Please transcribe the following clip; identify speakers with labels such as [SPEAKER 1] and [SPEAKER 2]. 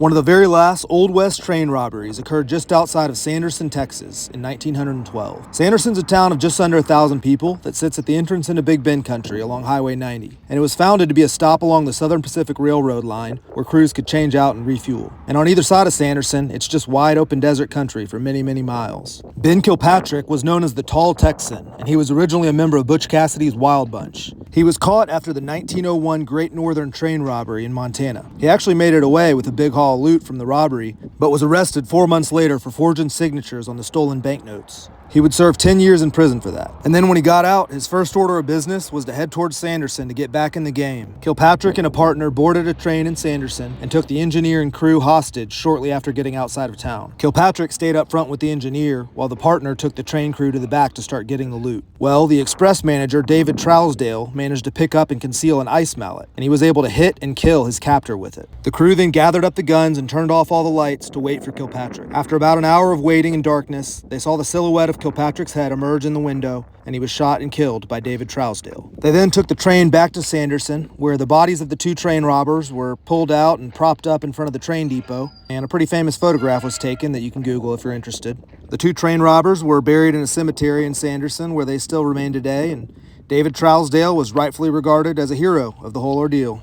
[SPEAKER 1] One of the very last Old West train robberies occurred just outside of Sanderson, Texas in 1912. Sanderson's a town of just under 1,000 people that sits at the entrance into Big Bend country along Highway 90, and it was founded to be a stop along the Southern Pacific Railroad line where crews could change out and refuel. And on either side of Sanderson, it's just wide open desert country for many, many miles. Ben Kilpatrick was known as the Tall Texan, and he was originally a member of Butch Cassidy's Wild Bunch. He was caught after the 1901 Great Northern train robbery in Montana. He actually made it away with a big haul of loot from the robbery, but was arrested 4 months later for forging signatures on the stolen banknotes. He would serve 10 years in prison for that. And then when he got out, his first order of business was to head towards Sanderson to get back in the game. Kilpatrick and a partner boarded a train in Sanderson and took the engineer and crew hostage shortly after getting outside of town. Kilpatrick stayed up front with the engineer, while the partner took the train crew to the back to start getting the loot. Well, the express manager, David Trousdale, managed to pick up and conceal an ice mallet, and he was able to hit and kill his captor with it. The crew then gathered up the guns and turned off all the lights to wait for Kilpatrick. After about an hour of waiting in darkness, they saw the silhouette of Kilpatrick's head emerge in the window, and he was shot and killed by David Trousdale. They then took the train back to Sanderson, where the bodies of the two train robbers were pulled out and propped up in front of the train depot, and a pretty famous photograph was taken that you can Google if you're interested. The two train robbers were buried in a cemetery in Sanderson, where they still remain today, and David Trousdale was rightfully regarded as a hero of the whole ordeal.